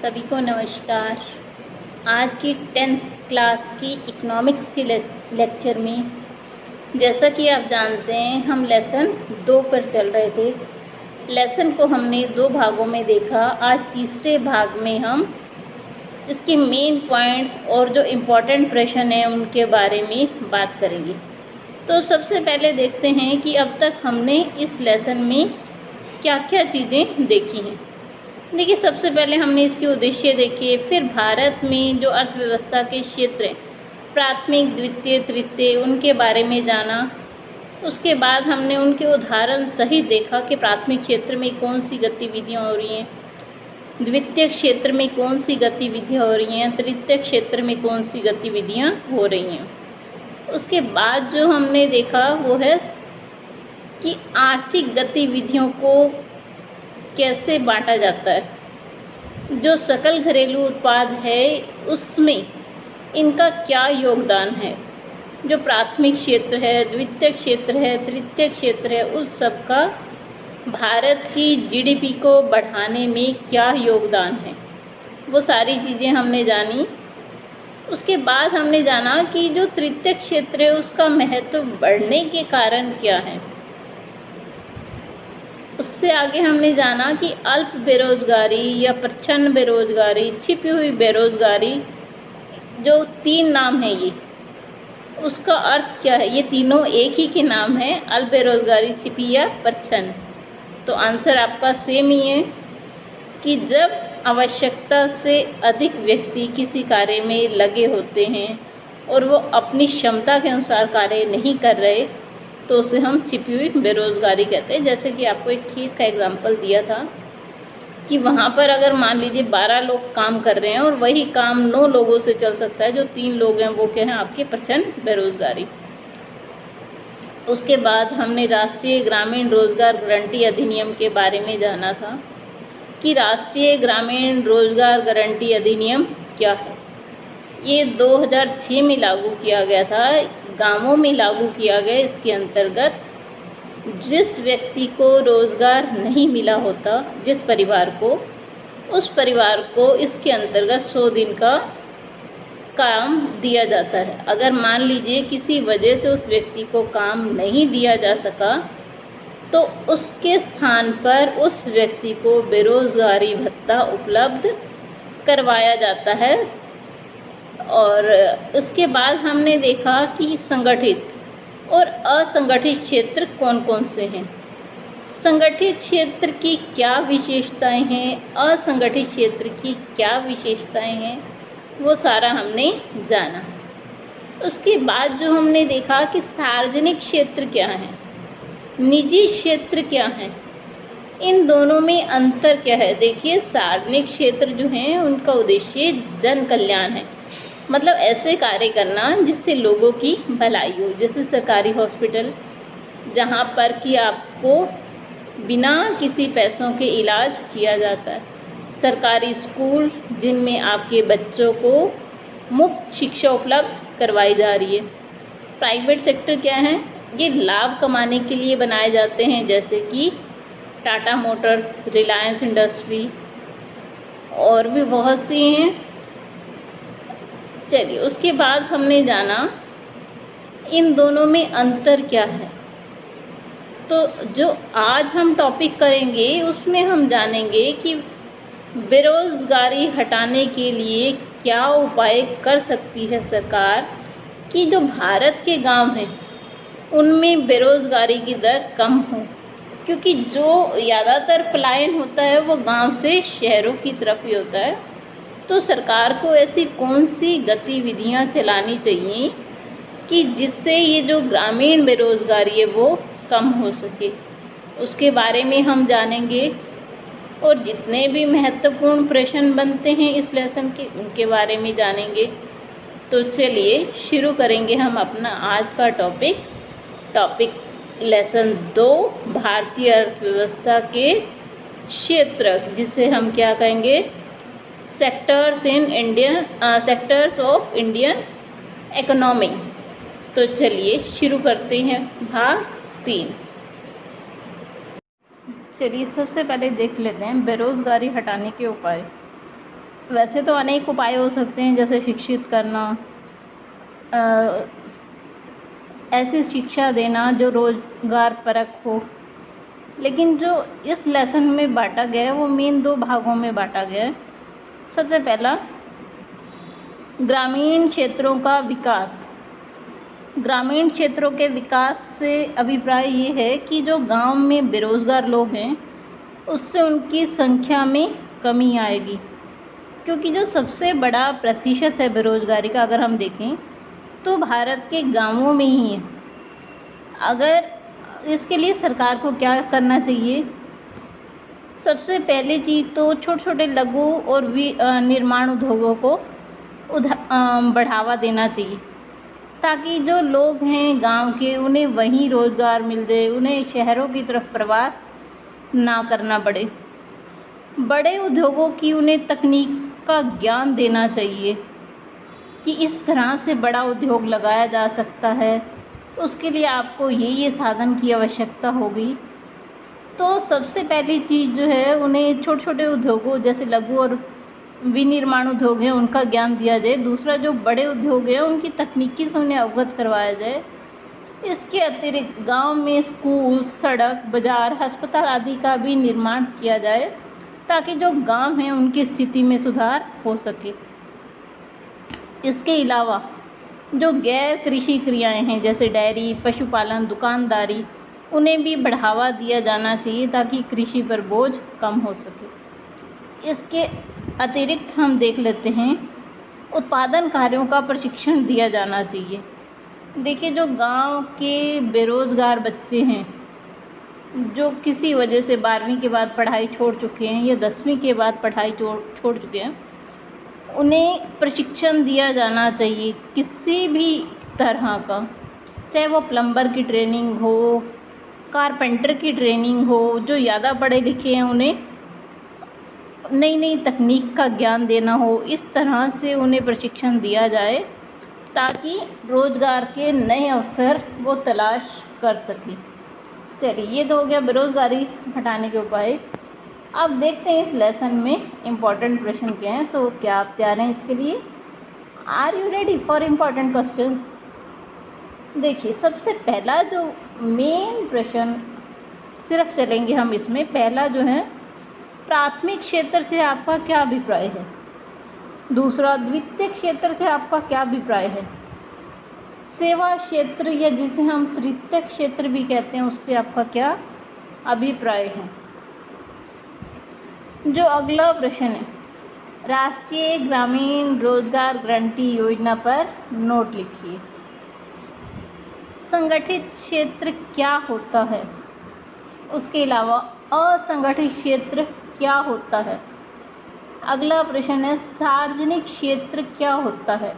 सभी को नमस्कार। आज की 10th क्लास की इकोनॉमिक्स के लेक्चर में जैसा कि आप जानते हैं हम लेसन 2 पर चल रहे थे। लेसन को हमने 2 भागों में देखा। आज तीसरे भाग में हम इसके मेन पॉइंट्स और जो इम्पोर्टेंट प्रश्न हैं उनके बारे में बात करेंगे। तो सबसे पहले देखते हैं कि अब तक हमने इस लेसन में क्या क्या चीज़ें देखी हैं। देखिए, सबसे पहले हमने इसके उद्देश्य देखे, फिर भारत में जो अर्थव्यवस्था के क्षेत्र हैं प्राथमिक, द्वितीय, तृतीय, उनके बारे में जाना। उसके बाद हमने उनके उदाहरण सहित देखा कि प्राथमिक क्षेत्र में कौन सी गतिविधियाँ हो रही हैं, द्वितीय क्षेत्र में कौन सी गतिविधियाँ हो रही हैं, तृतीय क्षेत्र में कौन सी गतिविधियाँ हो रही हैं। उसके बाद जो हमने देखा वो है कि आर्थिक गतिविधियों को कैसे बांटा जाता है, जो सकल घरेलू उत्पाद है उसमें इनका क्या योगदान है, जो प्राथमिक क्षेत्र है, द्वितीय क्षेत्र है, तृतीय क्षेत्र है, उस सब का भारत की जीडीपी को बढ़ाने में क्या योगदान है, वो सारी चीज़ें हमने जानी। उसके बाद हमने जाना कि जो तृतीय क्षेत्र है उसका महत्व बढ़ने के कारण क्या है। उससे आगे हमने जाना कि अल्प बेरोजगारी या प्रच्छन्न बेरोजगारी, छिपी हुई बेरोजगारी, जो 3 नाम है ये, उसका अर्थ क्या है। ये तीनों एक ही के नाम हैं, अल्प बेरोजगारी, छिपी या प्रच्छन्न। तो आंसर आपका सेम ही है कि जब आवश्यकता से अधिक व्यक्ति किसी कार्य में लगे होते हैं और वो अपनी क्षमता के अनुसार कार्य नहीं कर रहे तो उसे हम छिपी हुई बेरोजगारी कहते हैं। जैसे कि आपको एक खेत का एग्जाम्पल दिया था कि वहाँ पर अगर मान लीजिए 12 लोग काम कर रहे हैं और वही काम 9 लोगों से चल सकता है, जो 3 लोग हैं वो क्या हैं, आपके प्रचंड बेरोजगारी। उसके बाद हमने राष्ट्रीय ग्रामीण रोजगार गारंटी अधिनियम के बारे में जाना था कि राष्ट्रीय ग्रामीण रोजगार गारंटी अधिनियम क्या है। ये 2006 में लागू किया गया था, गांवों में लागू किया गया। इसके अंतर्गत जिस व्यक्ति को रोज़गार नहीं मिला होता, जिस परिवार को, उस परिवार को इसके अंतर्गत 100 दिन का काम दिया जाता है। अगर मान लीजिए किसी वजह से उस व्यक्ति को काम नहीं दिया जा सका तो उसके स्थान पर उस व्यक्ति को बेरोज़गारी भत्ता उपलब्ध करवाया जाता है। और उसके बाद हमने देखा कि संगठित और असंगठित क्षेत्र कौन कौन से हैं, संगठित क्षेत्र की क्या विशेषताएं हैं, असंगठित क्षेत्र की क्या विशेषताएं हैं, वो सारा हमने जाना। उसके बाद जो हमने देखा कि सार्वजनिक क्षेत्र क्या है, निजी क्षेत्र क्या है, इन दोनों में अंतर क्या है। देखिए, सार्वजनिक क्षेत्र जो हैं उनका उद्देश्य जन कल्याण है, मतलब ऐसे कार्य करना जिससे लोगों की भलाई हो। जैसे सरकारी हॉस्पिटल, जहाँ पर कि आपको बिना किसी पैसों के इलाज किया जाता है, सरकारी स्कूल जिनमें आपके बच्चों को मुफ्त शिक्षा उपलब्ध करवाई जा रही है। प्राइवेट सेक्टर क्या है, ये लाभ कमाने के लिए बनाए जाते हैं, जैसे कि टाटा मोटर्स, रिलायंस इंडस्ट्री और भी बहुत सी हैं। चलिए, उसके बाद हमने जाना इन दोनों में अंतर क्या है। तो जो आज हम टॉपिक करेंगे उसमें हम जानेंगे कि बेरोज़गारी हटाने के लिए क्या उपाय कर सकती है सरकार कि जो भारत के गांव हैं उनमें बेरोज़गारी की दर कम हो, क्योंकि जो ज़्यादातर पलायन होता है वो गांव से शहरों की तरफ ही होता है। तो सरकार को ऐसी कौन सी गतिविधियां चलानी चाहिए कि जिससे ये जो ग्रामीण बेरोज़गारी है वो कम हो सके, उसके बारे में हम जानेंगे। और जितने भी महत्वपूर्ण प्रश्न बनते हैं इस लेसन के, उनके बारे में जानेंगे। तो चलिए शुरू करेंगे हम अपना आज का टॉपिक लेसन 2, भारतीय अर्थव्यवस्था के क्षेत्र, जिसे हम क्या कहेंगे, सेक्टर्स ऑफ इंडियन इकोनॉमी। तो चलिए शुरू करते हैं भाग 3। चलिए सबसे पहले देख लेते हैं बेरोज़गारी हटाने के उपाय। वैसे तो अनेक उपाय हो सकते हैं, जैसे शिक्षित करना, ऐसी शिक्षा देना जो रोजगार परक हो। लेकिन जो इस लेसन में बांटा गया है वो मेन 2 भागों में बांटा गया है। सबसे पहला, ग्रामीण क्षेत्रों का विकास। ग्रामीण क्षेत्रों के विकास से अभिप्राय ये है कि जो गांव में बेरोजगार लोग हैं उससे उनकी संख्या में कमी आएगी, क्योंकि जो सबसे बड़ा प्रतिशत है बेरोजगारी का, अगर हम देखें तो भारत के गांवों में ही है। अगर इसके लिए सरकार को क्या करना चाहिए? सबसे पहली चीज़ तो छोटे छोटे लघु और निर्माण उद्योगों को बढ़ावा देना चाहिए, ताकि जो लोग हैं गांव के उन्हें वहीं रोज़गार मिल जाए, उन्हें शहरों की तरफ प्रवास ना करना पड़े। बड़े उद्योगों की उन्हें तकनीक का ज्ञान देना चाहिए कि इस तरह से बड़ा उद्योग लगाया जा सकता है, उसके लिए आपको ये साधन की आवश्यकता होगी। तो सबसे पहली चीज़ जो है, उन्हें छोटे छोटे उद्योगों जैसे लघु और विनिर्माण उद्योग हैं उनका ज्ञान दिया जाए। दूसरा, जो बड़े उद्योग हैं उनकी तकनीकी से उन्हें अवगत करवाया जाए। इसके अतिरिक्त गांव में स्कूल, सड़क, बाज़ार, अस्पताल आदि का भी निर्माण किया जाए, ताकि जो गांव हैं उनकी स्थिति में सुधार हो सके। इसके अलावा जो गैर कृषि क्रियाएं हैं जैसे डेयरी, पशुपालन, दुकानदारी, उन्हें भी बढ़ावा दिया जाना चाहिए, ताकि कृषि पर बोझ कम हो सके। इसके अतिरिक्त हम देख लेते हैं, उत्पादन कार्यों का प्रशिक्षण दिया जाना चाहिए। देखिए, जो गांव के बेरोज़गार बच्चे हैं, जो किसी वजह से 12वीं के बाद पढ़ाई छोड़ चुके हैं या 10वीं के बाद पढ़ाई छोड़ चुके हैं, उन्हें प्रशिक्षण दिया जाना चाहिए किसी भी तरह का, चाहे वो प्लम्बर की ट्रेनिंग हो, कारपेंटर की ट्रेनिंग हो। जो ज़्यादा पढ़े लिखे हैं उन्हें नई नई तकनीक का ज्ञान देना हो, इस तरह से उन्हें प्रशिक्षण दिया जाए, ताकि रोज़गार के नए अवसर वो तलाश कर सकें। चलिए, ये तो हो गया बेरोज़गारी हटाने के उपाय। अब देखते हैं इस लेसन में इम्पॉर्टेंट प्रश्न क्या हैं। तो क्या आप तैयार हैं इसके लिए? Are you ready for important questions? देखिए, सबसे पहला जो मेन प्रश्न सिर्फ चलेंगे हम इसमें। पहला जो है, प्राथमिक क्षेत्र से आपका क्या अभिप्राय है? दूसरा, द्वितीयक क्षेत्र से आपका क्या अभिप्राय है? सेवा क्षेत्र या जिसे हम तृतीयक क्षेत्र भी कहते हैं, उससे आपका क्या अभिप्राय है? जो अगला प्रश्न है, राष्ट्रीय ग्रामीण रोजगार गारंटी योजना पर नोट लिखिए। संगठित क्षेत्र क्या होता है? उसके अलावा असंगठित क्षेत्र क्या होता है? अगला प्रश्न है, सार्वजनिक क्षेत्र क्या होता है?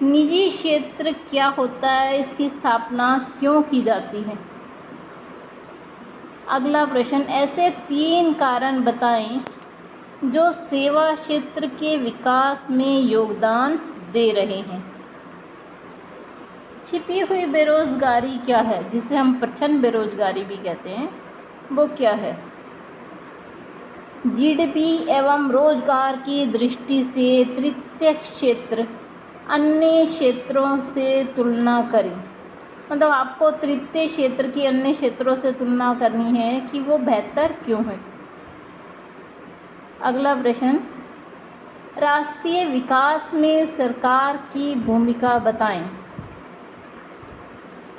निजी क्षेत्र क्या होता है? इसकी स्थापना क्यों की जाती है? अगला प्रश्न, ऐसे 3 कारण बताएं जो सेवा क्षेत्र के विकास में योगदान दे रहे हैं। छिपी हुई बेरोजगारी क्या है, जिसे हम प्रच्छन्न बेरोजगारी भी कहते हैं, वो क्या है? जीडीपी एवं रोजगार की दृष्टि से तृतीय क्षेत्र अन्य क्षेत्रों से तुलना करें। मतलब आपको तृतीय क्षेत्र की अन्य क्षेत्रों से तुलना करनी है कि वो बेहतर क्यों है। अगला प्रश्न, राष्ट्रीय विकास में सरकार की भूमिका बताएं।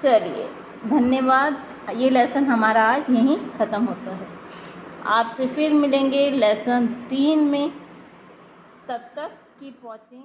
चलिए, धन्यवाद। ये लेसन हमारा आज यहीं ख़त्म होता है। आपसे फिर मिलेंगे लेसन 3 में। तब तक कीप वॉचिंग।